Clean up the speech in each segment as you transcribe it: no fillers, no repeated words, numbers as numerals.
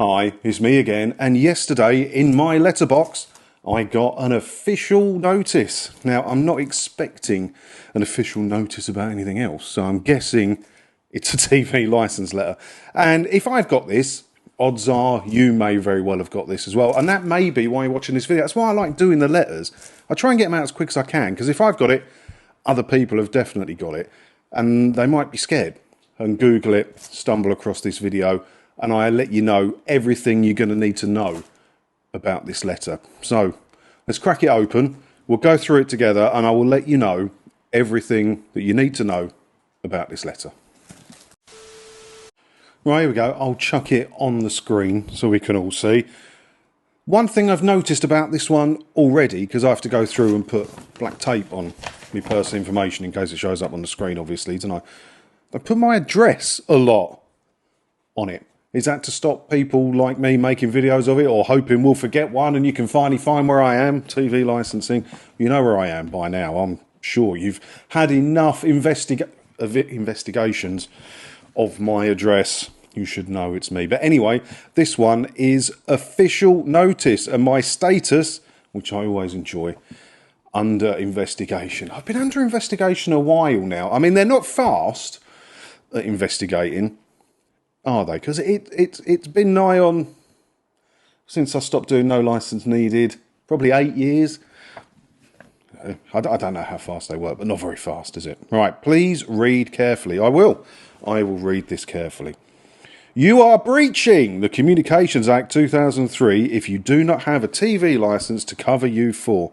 Hi, it's me again, and yesterday in my letterbox I got an official notice. Now, I'm not expecting an official notice about anything else, so I'm guessing it's a TV licence letter. And if I've got this, odds are you may very well have got this as well, and that may be why you're watching this video. That's why I like doing the letters. I try and get them out as quick as I can, because if I've got it, other people have definitely got it, and they might be scared and Google it, stumble across this video, and I let you know everything you're going to need to know about this letter. So let's crack it open. We'll go through it together and I will let you know everything that you need to know about this letter. Right, here we go. I'll chuck it on the screen so we can all see. One thing I've noticed about this one already, because I have to go through and put black tape on my personal information in case it shows up on the screen, obviously, don't I put my address a lot on it. Is that to stop people like me making videos of it, or hoping we'll forget one and you can finally find where I am? TV licensing. You know where I am by now. I'm sure you've had enough investigations of my address. You should know it's me. But anyway, this one is official notice, and my status, which I always enjoy, under investigation. I've been under investigation a while now. I mean, they're not fast at investigating, are they? Because it's been nigh on, since I stopped doing No Licence Needed, probably 8 years. I don't know how fast they work, but not very fast, is it? Right, please read carefully. I will read this carefully. You are breaching the Communications Act 2003 if you do not have a TV licence to cover you for.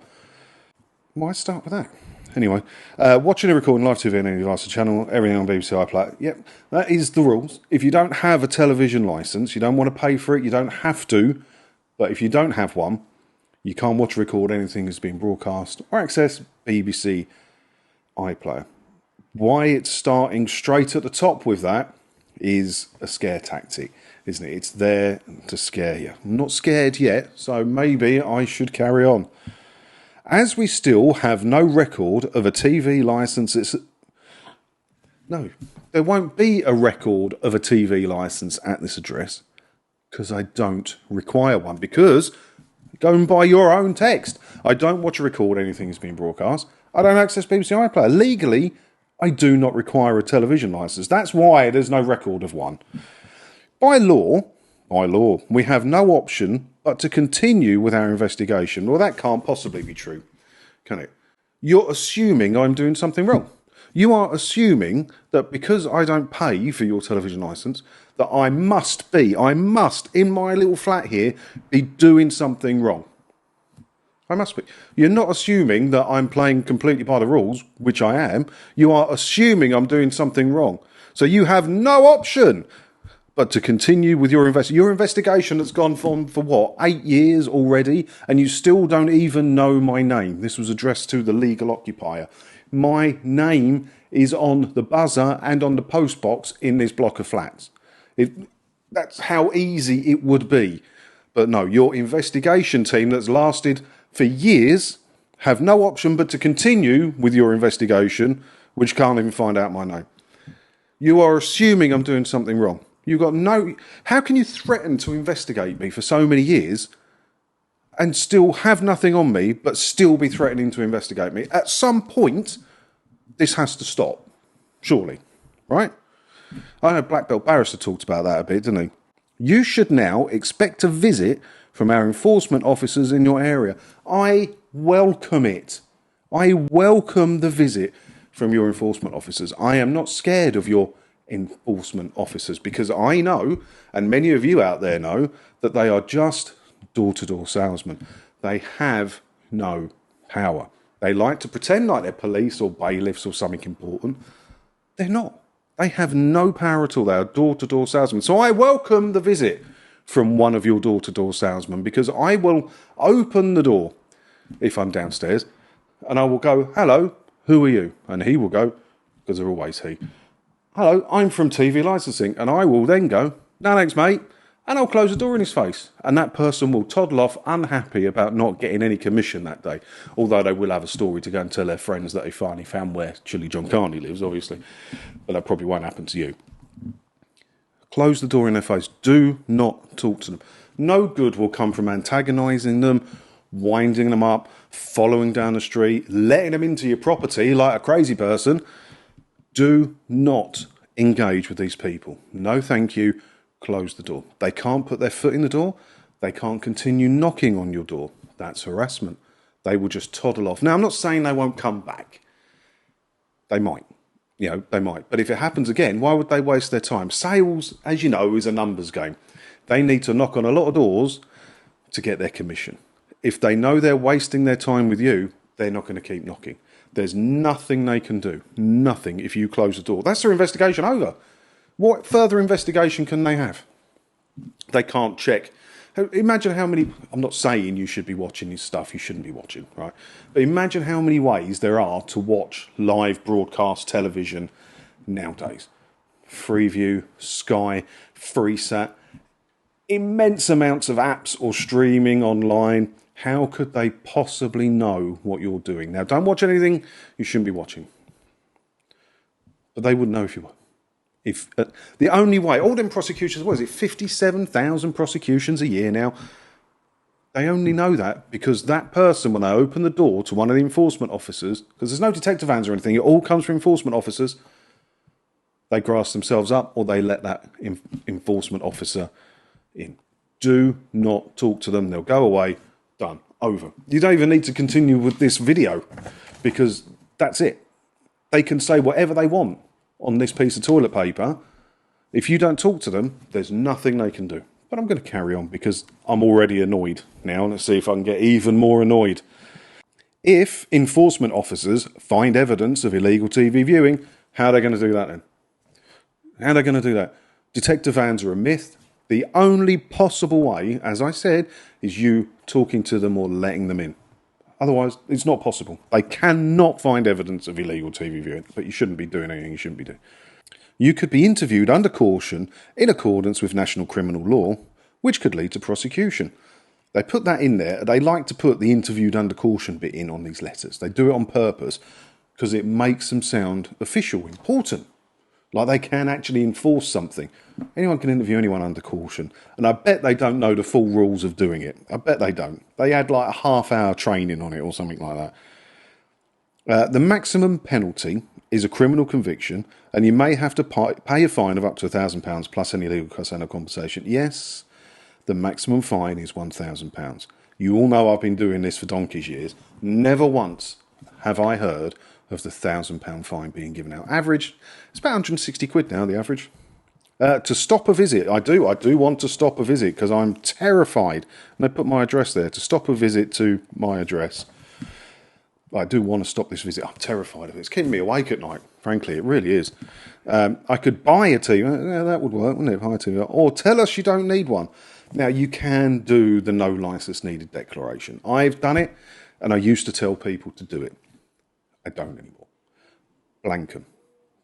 Why start with that? Anyway, watching and recording live TV on any device or channel, everything on BBC iPlayer. Yep, that is the rules. If you don't have a television licence, you don't want to pay for it, you don't have to. But if you don't have one, you can't watch or record anything that's been broadcast or access BBC iPlayer. Why it's starting straight at the top with that is a scare tactic, isn't it? It's there to scare you. I'm not scared yet, so maybe I should carry on. As we still have no record of a TV licence, no, there won't be a record of a TV licence at this address, because I don't require one, because, going by your own text, I don't watch or record anything that's been broadcast, I don't access BBC iPlayer. Legally, I do not require a television licence. That's why there's no record of one. By law, we have no option but to continue with our investigation. Well, that can't possibly be true, can it? You're assuming I'm doing something wrong. You are assuming that because I don't pay for your television licence, that I must, in my little flat here, be doing something wrong. I must be. You're not assuming that I'm playing completely by the rules, which I am. You are assuming I'm doing something wrong. So you have no option but to continue with your investigation that's gone on for what, 8 years already, and you still don't even know my name. This was addressed to the legal occupier. My name is on the buzzer and on the post box in this block of flats. That's how easy it would be. But no, your investigation team that's lasted for years have no option but to continue with your investigation, which can't even find out my name. You are assuming I'm doing something wrong. You've got no... How can you threaten to investigate me for so many years and still have nothing on me, but still be threatening to investigate me? At some point, this has to stop. Surely. Right? I know Black Belt Barrister talked about that a bit, didn't he? You should now expect a visit from our enforcement officers in your area. I welcome it. I welcome the visit from your enforcement officers. I am not scared of your enforcement officers, because I know, and many of you out there know, that they are just door-to-door salesmen. They have no power. They like to pretend like they're police or bailiffs or something important. They're not. They have no power at all. They are door-to-door salesmen. So I welcome the visit from one of your door-to-door salesmen, because I will open the door if I'm downstairs and I will go, hello, who are you? And he will go, because they're always he, hello, I'm from TV licensing. And I will then go, no thanks mate, and I'll close the door in his face. And that person will toddle off unhappy about not getting any commission that day. Although they will have a story to go and tell their friends that they finally found where ChilliJonCarne lives, obviously. But that probably won't happen to you. close the door in their face. Do not talk to them. No good will come from antagonising them, winding them up, following down the street, letting them into your property like a crazy person. Do not engage with these people. No thank you. Close the door. They can't put their foot in the door. They can't continue knocking on your door. That's harassment. They will just toddle off. Now, I'm not saying they won't come back. They might. They might. But if it happens again, why would they waste their time? Sales, as you know, is a numbers game. They need to knock on a lot of doors to get their commission. If they know they're wasting their time with you, they're not going to keep knocking. There's nothing they can do. Nothing if you close the door. That's their investigation over. What further investigation can they have? They can't check. Imagine how many... I'm not saying you should be watching this stuff you shouldn't be watching, right? But imagine how many ways there are to watch live broadcast television nowadays. Freeview, Sky, FreeSat, immense amounts of apps or streaming online. How could they possibly know what you're doing? Now, don't watch anything you shouldn't be watching. But they would know if you were. If the only way, all them prosecutions, what is it, 57,000 prosecutions a year now? They only know that because that person, when they open the door to one of the enforcement officers, because there's no detective vans or anything, it all comes from enforcement officers, they grass themselves up or they let that enforcement officer in. Do not talk to them. They'll go away. Done. Over. You don't even need to continue with this video because that's it. They can say whatever they want on this piece of toilet paper. If you don't talk to them, there's nothing they can do. But I'm going to carry on because I'm already annoyed now. Let's see if I can get even more annoyed. If enforcement officers find evidence of illegal TV viewing, how are they going to do that then? How are they going to do that? Detective vans are a myth. The only possible way, as I said, is you talking to them or letting them in. Otherwise, it's not possible. They cannot find evidence of illegal TV viewing, but you shouldn't be doing anything you shouldn't be doing. You could be interviewed under caution in accordance with national criminal law, which could lead to prosecution. They put that in there. They like to put the interviewed under caution bit in on these letters. They do it on purpose because it makes them sound official, important. Like they can actually enforce something. Anyone can interview anyone under caution. And I bet they don't know the full rules of doing it. I bet they don't. They had like a half-hour training on it or something like that. The maximum penalty is a criminal conviction, and you may have to pay a fine of up to £1,000 plus any legal costs and a compensation. Yes, the maximum fine is £1,000. You all know I've been doing this for donkey's years. Never once have I heard of the £1,000 fine being given out. Average, it's about 160 quid now, the average. To stop a visit, I do want to stop a visit because I'm terrified. And I put my address there, to stop a visit to my address. I do want to stop this visit. I'm terrified of it. It's keeping me awake at night, frankly, it really is. I could buy a TV, yeah, that would work, wouldn't it? Buy a TV. Or tell us you don't need one. Now, you can do the no licence needed declaration. I've done it, and I used to tell people to do it. I don't anymore. Blank 'em.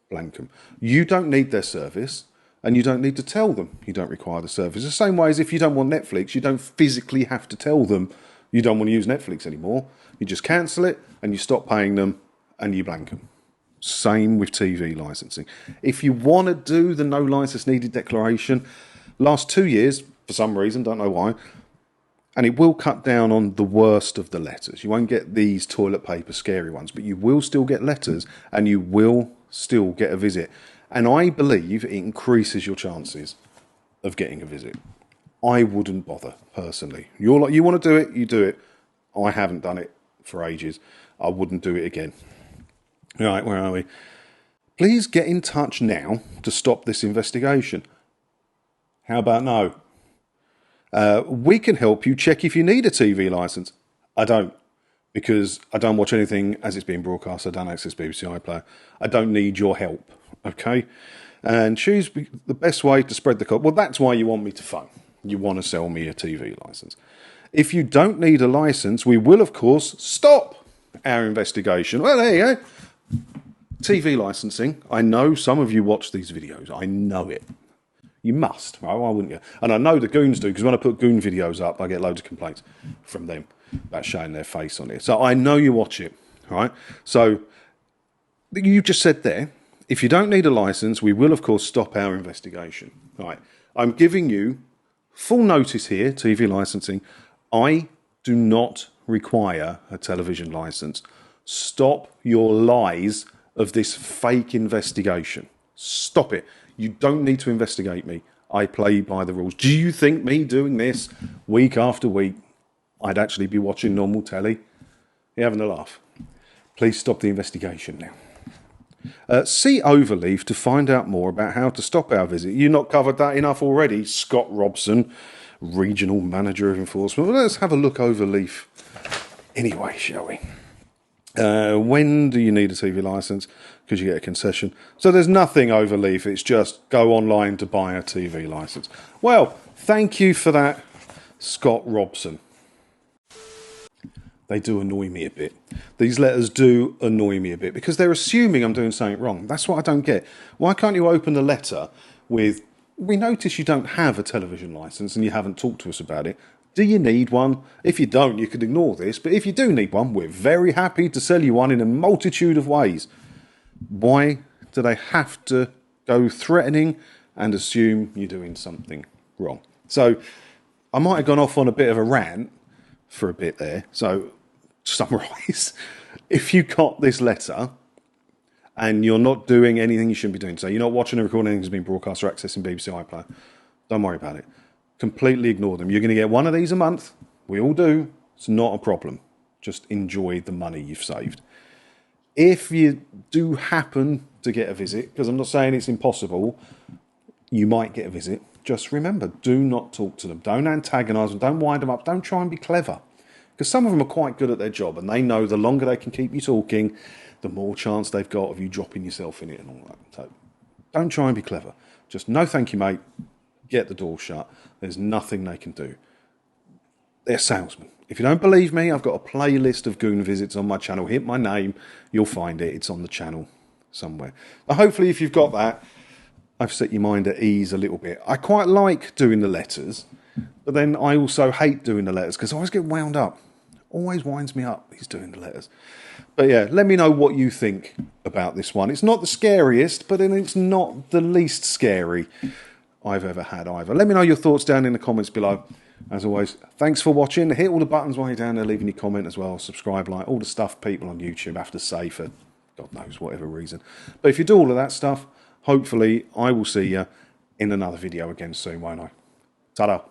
Blank 'em. You don't need their service, and you don't need to tell them you don't require the service. The same way as if you don't want Netflix, you don't physically have to tell them you don't want to use Netflix anymore. You just cancel it, and you stop paying them, and you blank them. Same with TV licensing. If you want to do the no license needed declaration, last 2 years, for some reason, don't know why, and it will cut down on the worst of the letters. You won't get these toilet paper scary ones, but you will still get letters and you will still get a visit. And I believe it increases your chances of getting a visit. I wouldn't bother, personally. You're like, you want to do it, you do it. I haven't done it for ages. I wouldn't do it again. All right, where are we? Please get in touch now to stop this investigation. How about no? We can help you check if you need a TV licence. I don't, because I don't watch anything as it's being broadcast. I don't access BBC iPlayer. I don't need your help, okay? And choose the best way to spread the cost. Well, that's why you want me to phone. You want to sell me a TV licence. If you don't need a licence, we will, of course, stop our investigation. Well, there you go. TV licensing. I know some of you watch these videos. I know it. You must, right? Why wouldn't you? And I know the goons do, because when I put goon videos up, I get loads of complaints from them about showing their face on it. So I know you watch it, right? So you just said there, if you don't need a license, we will, of course, stop our investigation. Right. I'm giving you full notice here, TV licensing. I do not require a television license. Stop your lies of this fake investigation. Stop it. You don't need to investigate me. I play by the rules. Do you think me doing this week after week, I'd actually be watching normal telly? You're having a laugh. Please stop the investigation now. See Overleaf to find out more about how to stop our visit. You've not covered that enough already, Scott Robson, Regional Manager of Enforcement. Well, let's have a look Overleaf anyway, shall we? When do you need a TV licence? Because you get a concession. So there's nothing Overleaf. It's just go online to buy a TV licence. Well, thank you for that, Scott Robson. They do annoy me a bit. These letters do annoy me a bit because they're assuming I'm doing something wrong. That's what I don't get. Why can't you open the letter with, we notice you don't have a television licence and you haven't talked to us about it. Do you need one? If you don't, you could ignore this. But if you do need one, we're very happy to sell you one in a multitude of ways. Why do they have to go threatening and assume you're doing something wrong? So I might have gone off on a bit of a rant for a bit there. So to summarise, if you got this letter and you're not doing anything you shouldn't be doing, so you're not watching or recording anything that's been broadcast or accessing BBC iPlayer, don't worry about it. Completely ignore them. You're going to get one of these a month. We all do. It's not a problem. Just enjoy the money you've saved. If you do happen to get a visit, because I'm not saying it's impossible, you might get a visit. Just remember, do not talk to them. Don't antagonise them. Don't wind them up. Don't try and be clever. Because some of them are quite good at their job and they know the longer they can keep you talking, the more chance they've got of you dropping yourself in it and all that. So don't try and be clever. Just no thank you, mate. Get the door shut. There's nothing they can do. They're salesmen. If you don't believe me, I've got a playlist of goon visits on my channel. Hit my name. You'll find it. It's on the channel somewhere. Now, hopefully, if you've got that, I've set your mind at ease a little bit. I quite like doing the letters, but then I also hate doing the letters because I always get wound up. Always winds me up, he's doing the letters. But yeah, let me know what you think about this one. It's not the scariest, but then it's not the least scary I've ever had either. Let me know your thoughts down in the comments below. As always, thanks for watching. Hit all the buttons while you're down there, leaving your comment as well. Subscribe, like, all the stuff people on YouTube have to say for God knows whatever reason. But if you do all of that stuff, hopefully I will see you in another video again soon, won't I? Ta-da.